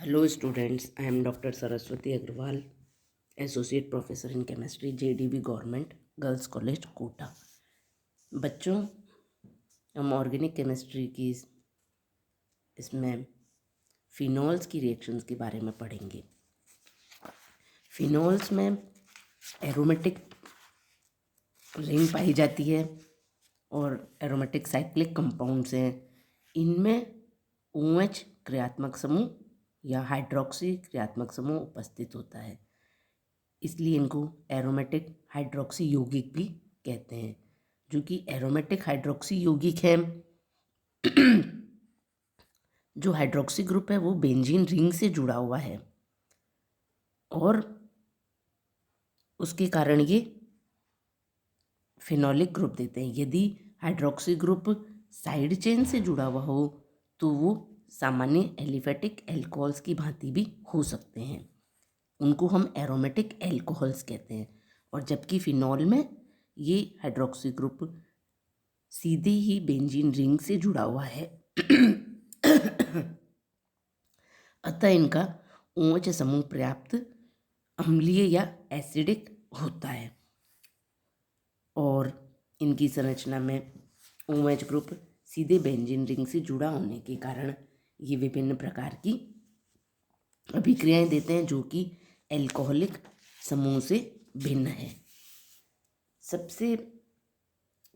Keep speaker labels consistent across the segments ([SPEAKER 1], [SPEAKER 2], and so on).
[SPEAKER 1] Hello students, I am Dr. Saraswati Agrawal, Associate Professor in Chemistry, JDB Government Girls College, Kota. बच्चों, हम organic chemistry की इसमें phenols की reactions के बारे में पढ़ेंगे। फिनॉल्स में एरोमेटिक रिंग पाई जाती है और एरोमेटिक साइक्लिक कंपाउंड्स हैं। इनमें OH क्रियात्मक समूह या हाइड्रोक्सी क्रियात्मक समूह उपस्थित होता है, इसलिए इनको एरोमेटिक हाइड्रोक्सी यौगिक भी कहते हैं। जो कि एरोमेटिक हाइड्रोक्सी यौगिक है, जो हाइड्रोक्सी ग्रुप है वो बेंजीन रिंग से जुड़ा हुआ है और उसके कारण ये फिनोलिक ग्रुप देते हैं। यदि हाइड्रोक्सी ग्रुप साइड चेन से जुड़ा हुआ हो तो वो सामान्य एलिफेटिक एल्कोहल्स की भांति भी हो सकते हैं, उनको हम एरोमेटिक एल्कोहल्स कहते हैं। और जबकि फिनॉल में ये हाइड्रोक्सी ग्रुप सीधे ही बेंजीन रिंग से जुड़ा हुआ है अतः इनका OH समूह पर्याप्त अम्लीय या एसिडिक होता है और इनकी संरचना में OH ग्रुप सीधे बेंजीन रिंग से जुड़ा होने के कारण ये विभिन्न प्रकार की अभिक्रियाएं देते हैं जो कि एल्कोहलिक समूह से भिन्न है। सबसे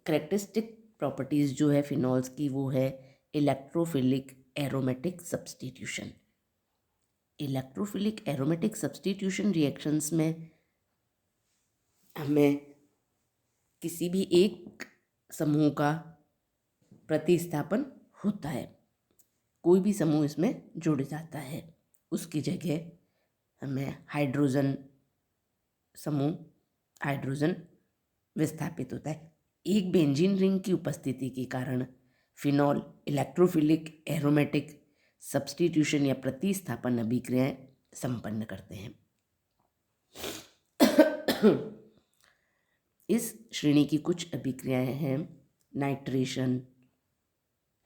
[SPEAKER 1] करेक्टरिस्टिक प्रॉपर्टीज़ जो है फिनॉल्स की वो है electrophilic aromatic substitution. Electrophilic aromatic substitution reactions में हमें किसी भी एक समूह का प्रतिस्थापन होता है, कोई भी समूह इसमें जुड़ जाता है, उसकी जगह हमें हाइड्रोजन विस्थापित होता है। एक बेंजीन रिंग की उपस्थिति के कारण फिनॉल इलेक्ट्रोफिलिक एरोमेटिक सब्स्टिट्यूशन या प्रतिस्थापन अभिक्रियाएं संपन्न करते हैं। इस श्रेणी की कुछ अभिक्रियाएं हैं नाइट्रेशन,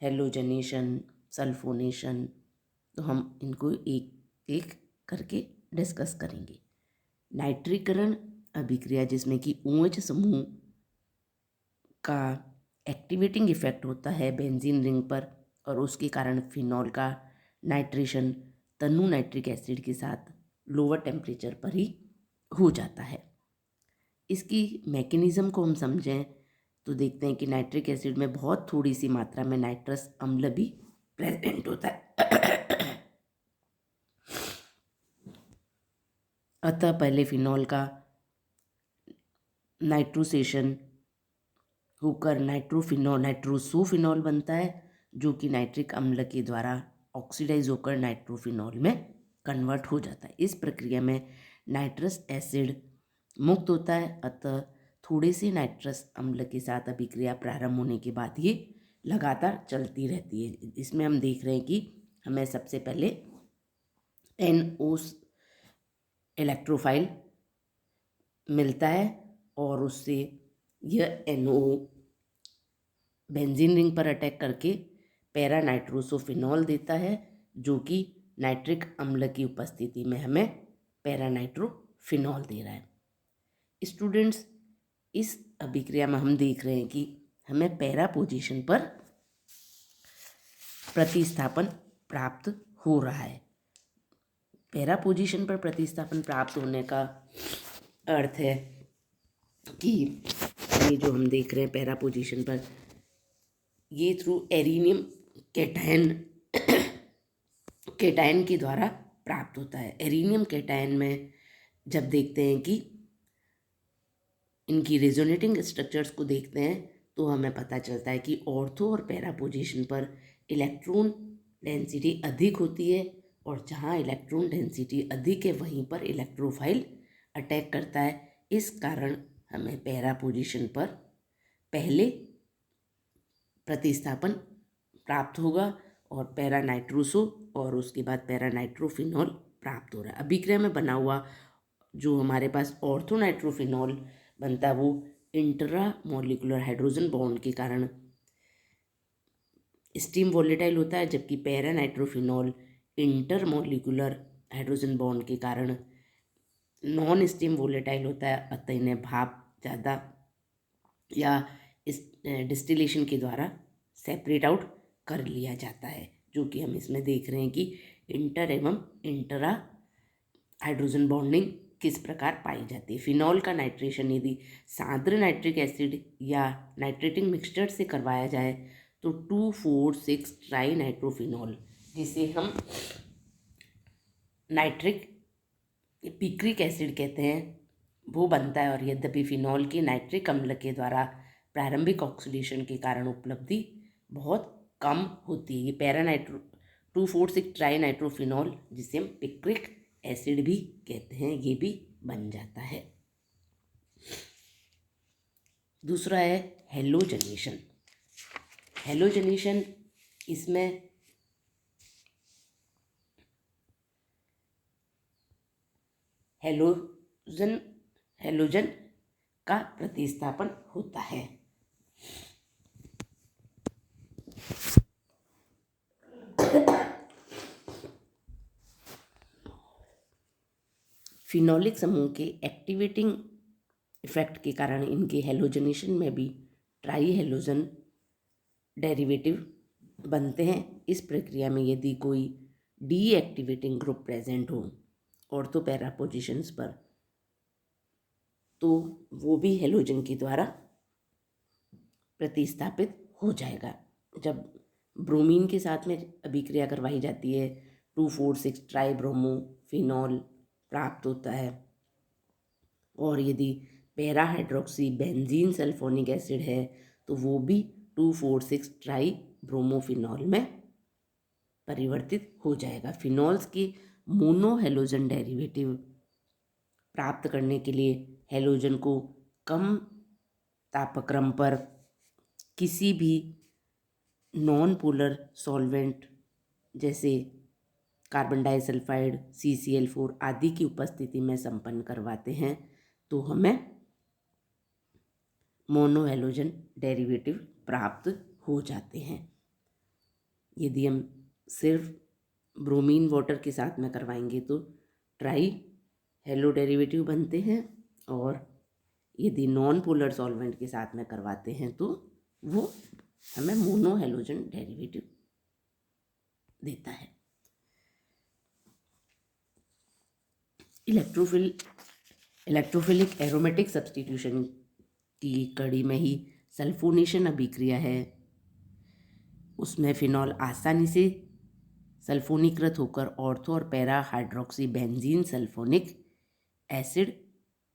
[SPEAKER 1] हेलोजनेशन, सल्फोनेशन। तो हम इनको एक एक करके डिस्कस करेंगे। नाइट्रीकरण अभिक्रिया जिसमें कि OH समूह का एक्टिवेटिंग इफेक्ट होता है बेंजीन रिंग पर और उसके कारण फिनॉल का नाइट्रेशन तनु नाइट्रिक एसिड के साथ लोअर टेम्परेचर पर ही हो जाता है। इसकी मैकेनिज़्म को हम समझें तो देखते हैं कि नाइट्रिक एसिड में बहुत थोड़ी सी मात्रा में नाइट्रस अम्ल भी प्रेजेंट होता है। अतः पहले फिनॉल का नाइट्रोसेशन होकर नाइट्रोसोफिनॉल बनता है, जो कि नाइट्रिक अम्ल के द्वारा ऑक्सीडाइज होकर नाइट्रोफिनॉल में कन्वर्ट हो जाता है। इस प्रक्रिया में नाइट्रस एसिड मुक्त होता है, अतः थोड़े से नाइट्रस अम्ल के साथ अभिक्रिया प्रारंभ होने के बाद ये लगातार चलती रहती है। इसमें हम देख रहे हैं कि हमें सबसे पहले NO इलेक्ट्रोफाइल मिलता है और उससे यह NO बेंजीन रिंग पर अटैक करके पैरा नाइट्रोसोफिनॉल देता है, जो कि नाइट्रिक अम्ल की उपस्थिति में हमें पैरा नाइट्रोफिनॉल दे रहा है। स्टूडेंट्स, इस अभिक्रिया में हम देख रहे हैं कि हमें पैरा पोजीशन पर प्रतिस्थापन प्राप्त हो रहा है। पैरा पोजीशन पर प्रतिस्थापन प्राप्त होने का अर्थ है कि ये जो हम देख रहे हैं पैरा पोजीशन पर, ये थ्रू एरिनियम कैटायन के द्वारा प्राप्त होता है। एरिनियम कैटायन में जब देखते हैं कि इनकी रेजोनेटिंग स्ट्रक्चर्स को देखते हैं तो हमें पता चलता है कि ऑर्थो और पैरा पोजीशन पर इलेक्ट्रॉन डेंसिटी अधिक होती है और जहाँ इलेक्ट्रॉन डेंसिटी अधिक है वहीं पर इलेक्ट्रोफाइल अटैक करता है। इस कारण हमें पैरा पोजीशन पर पहले प्रतिस्थापन प्राप्त होगा और पैरा नाइट्रोसो और उसके बाद पैरा नाइट्रोफिनॉल प्राप्त हो रहा है। अभिक्रिया में बना हुआ जो हमारे पास ऑर्थो नाइट्रोफिनॉल बनता है वो इंट्रा मॉलिक्यूलर हाइड्रोजन बॉन्ड के कारण स्टीम वॉलेटाइल होता है, जबकि para nitrophenol intermolecular hydrogen bond के कारण नॉन स्टीम वोलेटाइल होता है, अतः इन्हें भाप ज़्यादा या इस डिस्टिलेशन के द्वारा सेपरेट आउट कर लिया जाता है, जो कि हम इसमें देख रहे हैं कि इंटर एवं इंटरा हाइड्रोजन बॉन्डिंग किस प्रकार पाई जाती है। फिनॉल का नाइट्रेशन यदि सांद्र नाइट्रिक एसिड या नाइट्रेटिंग मिक्सचर से करवाया जाए तो 2,4,6 ट्राई नाइट्रोफिनॉल, जिसे हम नाइट्रिक पिक्रिक एसिड कहते हैं, वो बनता है। और यद्यपि फिनॉल की नाइट्रिक अम्ल के द्वारा प्रारंभिक ऑक्सीडेशन के कारण उपलब्धि बहुत कम होती है। ये पैरानाइट्रो 2,4,6 ट्राई नाइट्रोफिनॉल, जिसे हम पिक्रिक एसिड भी कहते हैं, ये भी बन जाता है। दूसरा है हेलोजनेशन। हेलोजनेशन, इसमें हेलोजन का प्रतिस्थापन होता है। फिनोलिक समूह के एक्टिवेटिंग इफेक्ट के कारण इनके हेलोजनेशन में भी ट्राई हेलोजन डेरिवेटिव बनते हैं। इस प्रक्रिया में यदि कोई डीएक्टिवेटिंग ग्रुप प्रेजेंट हो ऑर्थो पैरा पोजिशंस पर, तो वो भी हेलोजन के द्वारा प्रतिस्थापित हो जाएगा। जब ब्रोमीन के साथ में अभिक्रिया करवाई जाती है 2,4,6 ट्राई ब्रोमो फिनॉल प्राप्त होता है। और यदि para hydroxy benzene sulphonic acid है तो वो भी 2,4,6 ट्राई ब्रोमोफिनॉल में परिवर्तित हो जाएगा। फिनॉल्स की मोनो हेलोजन डेरिवेटिव प्राप्त करने के लिए हेलोजन को कम तापक्रम पर किसी भी नॉन पोलर सॉल्वेंट जैसे कार्बन डाइसल्फाइड, CCl4 आदि की उपस्थिति में संपन्न करवाते हैं तो हमें मोनो हेलोजन डेरिवेटिव प्राप्त हो जाते हैं। यदि हम सिर्फ ब्रोमीन वाटर के साथ में करवाएंगे तो ट्राई हेलो डेरिवेटिव बनते हैं, और यदि नॉन पोलर सॉल्वेंट के साथ में करवाते हैं तो वो हमें मोनो हेलोजन डेरिवेटिव देता है। इलेक्ट्रोफिलिक एरोमेटिक सब्स्टिट्यूशन की कड़ी में ही सल्फोनेशन अभिक्रिया है। उसमें फिनॉल आसानी से सल्फोनीकृत होकर ऑर्थो और para hydroxy benzene sulphonic acid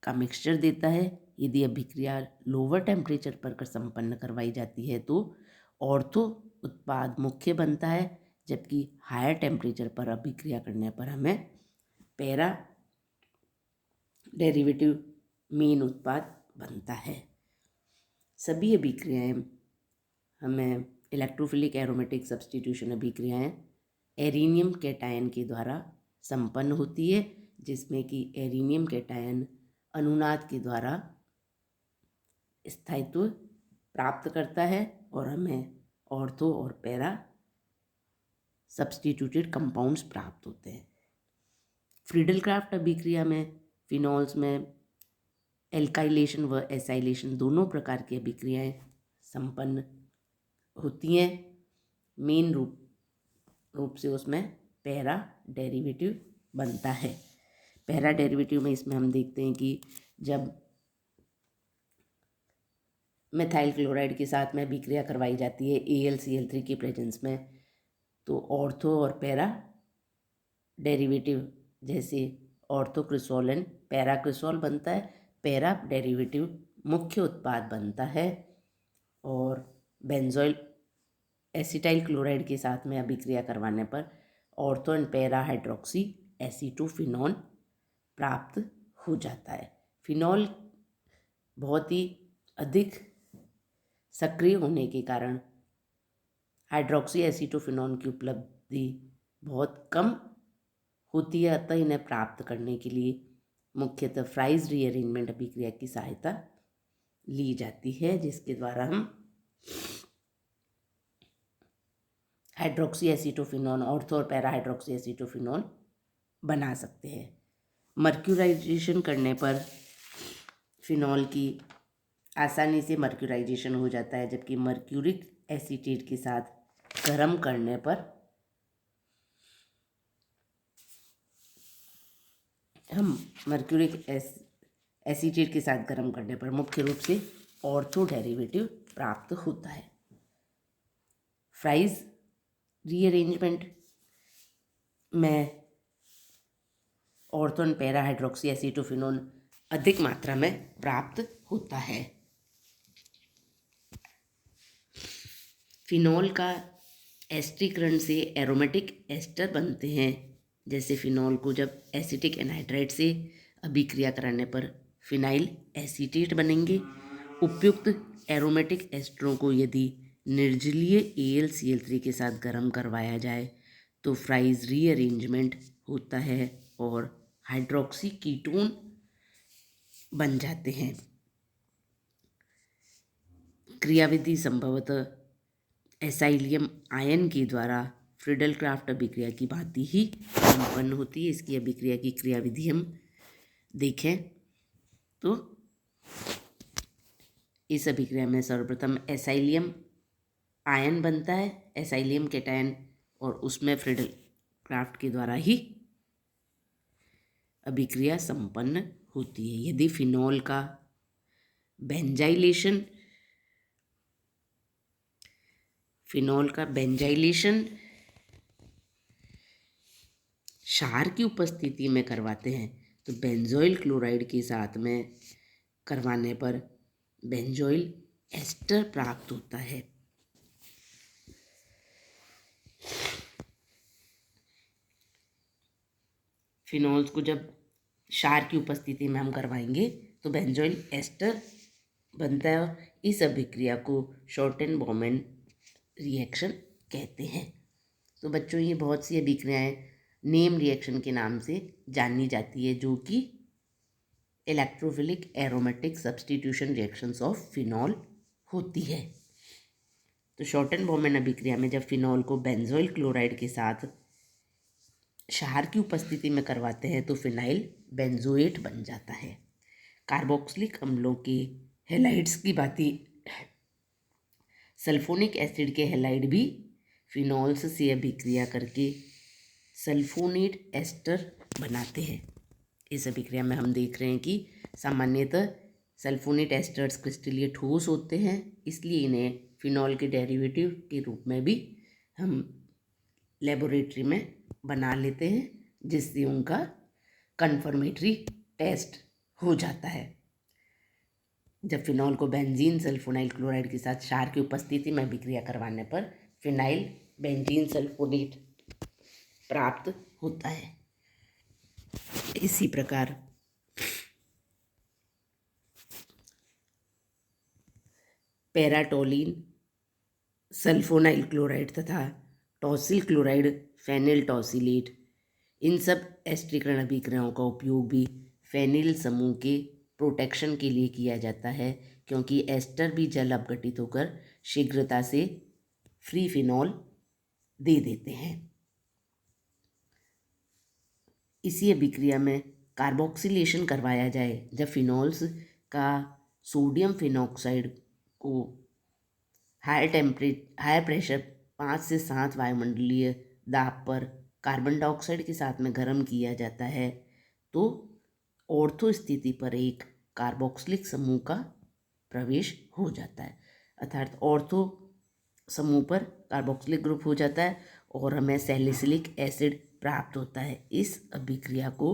[SPEAKER 1] का मिक्सचर देता है। यदि अभिक्रिया लोअर टेम्परेचर पर संपन्न करवाई जाती है तो ऑर्थो उत्पाद मुख्य बनता है, जबकि हायर टेम्परेचर पर अभिक्रिया करने पर हमें पैरा डेरिवेटिव मेन उत्पाद बनता है। सभी अभिक्रियाएं हमें इलेक्ट्रोफिलिक एरोमेटिक सब्स्टिट्यूशन अभिक्रियाएं एरीनियम कैटायन के द्वारा संपन्न होती है, जिसमें कि एरीनियम कैटायन अनुनाद के द्वारा स्थायित्व प्राप्त करता है और हमें ऑर्थो और पैरा सब्स्टिट्यूटेड कंपाउंड्स प्राप्त होते हैं। फ्रीडल-क्राफ्ट अभिक्रिया में फिनॉल्स में एल्काइलेशन व एसाइलेशन दोनों प्रकार की अभिक्रियाएं संपन्न होती हैं। मेन रूप से उसमें पैरा डेरिवेटिव बनता है। पैरा डेरिवेटिव में इसमें हम देखते हैं कि जब मिथाइल क्लोराइड के साथ में अभिक्रिया करवाई जाती है AlCl3 के प्रेजेंस में, तो ऑर्थो और पैरा डेरिवेटिव जैसे ऑर्थोक्रिसोल एंड पैराक्रिसोल बनता है। पैरा डेरिवेटिव मुख्य उत्पाद बनता है और बेंजोइल एसिटाइल क्लोराइड के साथ में अभिक्रिया करवाने पर ऑर्थो एंड पैरा हाइड्रोक्सी एसीटोफिनॉन प्राप्त हो जाता है। फिनॉल बहुत ही अधिक सक्रिय होने के कारण हाइड्रोक्सी एसीटोफिनॉन की उपलब्धि बहुत कम होती है, अतः इन्हें प्राप्त करने के लिए मुख्यतः फ्राइज रीअरेंजमेंट अभिक्रिया की सहायता ली जाती है, जिसके द्वारा हम हाइड्रोक्सी एसीटोफिनोन, ऑर्थो और पैरा हाइड्रोक्सी एसीटोफिनोन बना सकते हैं। मर्क्यूराइजेशन करने पर फिनॉल की आसानी से मर्क्यूराइजेशन हो जाता है, जबकि मर्क्यूरिक एसीटेट के साथ गर्म करने पर हम मर्क्यूरिक एसीटेट के साथ गर्म करने पर मुख्य रूप से ऑर्थो डेरिवेटिव प्राप्त होता है। फ्राइज रीअरेंजमेंट में ऑर्थो और पैरा हाइड्रोक्सी एसीटोफिनोन अधिक मात्रा में प्राप्त होता है। फिनॉल का एस्टरीकरण से एरोमेटिक एस्टर बनते हैं। जैसे फिनॉल को जब एसिटिक एनहाइड्राइड से अभिक्रिया कराने पर फिनाइल एसीटेट बनेंगे। उपयुक्त एरोमेटिक एस्टरों को यदि निर्जलीय AlCl3 के साथ गर्म करवाया जाए तो फ्राइज रीअरेंजमेंट होता है और हाइड्रोक्सी कीटोन बन जाते हैं। क्रियाविधि संभवतः एसाइलियम आयन के द्वारा फ्रीडल क्राफ्ट अभिक्रिया की भांति ही संपन्न होती है। इसकी अभिक्रिया की क्रियाविधि हम देखें तो इस अभिक्रिया में सर्वप्रथम एसाइलियम आयन बनता है, एसाइलियम कैटायन, और उसमें फ्रीडल क्राफ्ट के द्वारा ही अभिक्रिया संपन्न होती है। यदि फिनॉल का बेंजाइलेशन क्षार की उपस्थिति में करवाते हैं तो बेंजोइल क्लोराइड के साथ में करवाने पर बेंजोइल एस्टर प्राप्त होता है। फिनॉल्स को जब क्षार की उपस्थिति में हम करवाएंगे तो बेंजोइल एस्टर बनता है। इस अभिक्रिया को शॉर्टेन-बॉमेन रिएक्शन कहते हैं। तो बच्चों, ये बहुत सी अभिक्रियाएं नेम रिएक्शन के नाम से जानी जाती है, जो कि electrophilic aromatic substitution reactions of phenol होती है। तो शॉर्टेन-बॉमेन अभिक्रिया में जब फिनॉल को बेंजोइल क्लोराइड के साथ क्षार की उपस्थिति में करवाते हैं तो फिनाइल बेंजोएट बन जाता है। कार्बोक्सिलिक अम्लों के हेलाइड्स की भांति सल्फोनिक एसिड के हेलाइड भी फिनॉल्स से अभिक्रिया करके सल्फोनेट एस्टर बनाते हैं। इस अभिक्रिया में हम देख रहे हैं कि सामान्यतः सल्फोनेट एस्टर्स क्रिस्टलीय ठोस होते हैं, इसलिए इन्हें फिनॉल के डेरिवेटिव के रूप में भी हम लेबोरेटरी में बना लेते हैं, जिससे उनका कन्फर्मेटरी टेस्ट हो जाता है। जब फिनॉल को बेंजीन सल्फोनाइल क्लोराइड के साथ क्षार की उपस्थिति में अभिक्रिया करवाने पर फिनाइल बेंजीन सल्फोनेट प्राप्त होता है। इसी प्रकार पैराटोलिन सल्फोनाइल क्लोराइड तथा टॉसिल क्लोराइड फेनिल टॉसिलेट, इन सब एस्टरीकरण अभिक्रियाओं का उपयोग भी फेनिल समूह के प्रोटेक्शन के लिए किया जाता है, क्योंकि एस्टर भी जल अपघटित होकर शीघ्रता से फ्री फिनॉल दे देते हैं। इसी अभिक्रिया में कार्बोक्सिलेशन करवाया जाए जब फिनॉल्स का सोडियम फिनॉक्साइड को हायर प्रेशर 5 से 7 वायुमंडलीय दाब पर कार्बन डाइऑक्साइड के साथ में गर्म किया जाता है तो ऑर्थो स्थिति पर एक कार्बोक्सिलिक समूह का प्रवेश हो जाता है, अर्थात ऑर्थो समूह पर कार्बोक्सिलिक ग्रुप हो जाता है और हमें सैलिसिलिक एसिड प्राप्त होता है। इस अभिक्रिया को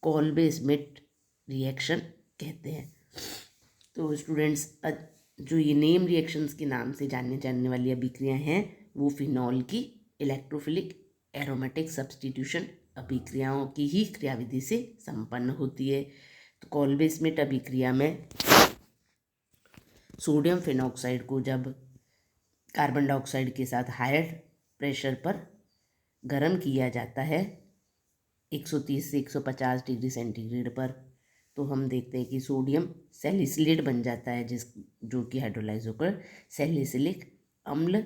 [SPEAKER 1] कॉल्बे स्मिट रिएक्शन कहते हैं। तो स्टूडेंट्स, जो ये नेम रिएक्शंस के नाम से जाने जाने वाली अभिक्रिया हैं वो फिनॉल की इलेक्ट्रोफिलिक एरोमेटिक सब्स्टिट्यूशन अभिक्रियाओं की ही क्रियाविधि से संपन्न होती है। तो कॉल्बे स्मिट अभिक्रिया में सोडियम फिनॉक्साइड को जब कार्बन डाइऑक्साइड के साथ हायर प्रेशर पर गर्म किया जाता है 130 से 150 डिग्री सेंटीग्रेड पर, तो हम देखते हैं कि सोडियम सैलिसिलेट बन जाता है, जो कि हाइड्रोलाइज होकर सैलिसिलिक अम्ल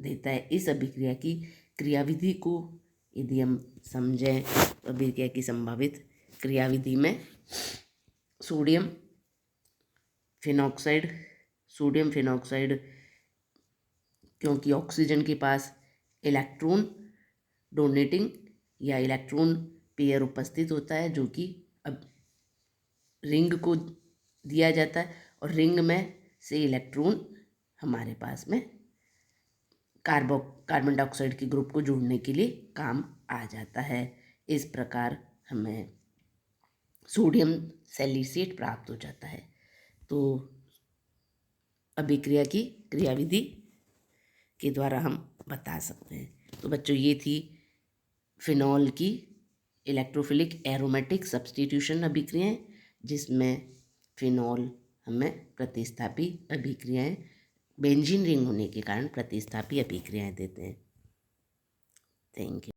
[SPEAKER 1] देता है। इस अभिक्रिया की क्रियाविधि को यदि हम समझें तो अभिक्रिया की संभावित क्रियाविधि में सोडियम फिनॉक्साइड क्योंकि ऑक्सीजन के पास इलेक्ट्रॉन डोनेटिंग या इलेक्ट्रॉन पेयर उपस्थित होता है जो कि अब रिंग को दिया जाता है और रिंग में से इलेक्ट्रॉन हमारे पास में कार्बन डाइऑक्साइड के ग्रुप को जोड़ने के लिए काम आ जाता है। इस प्रकार हमें सोडियम सैलिसिलेट प्राप्त हो जाता है। तो अभिक्रिया की क्रियाविधि के द्वारा हम बता सकते हैं। तो बच्चों ये थी फिनॉल की इलेक्ट्रोफिलिक एरोमेटिक सब्स्टिट्यूशन अभिक्रियाएं, जिसमें फिनॉल हमें प्रतिस्थापी अभिक्रियाएं बेंजीन रिंग होने के कारण प्रतिस्थापी अभिक्रियाएं देते हैं। Thank you.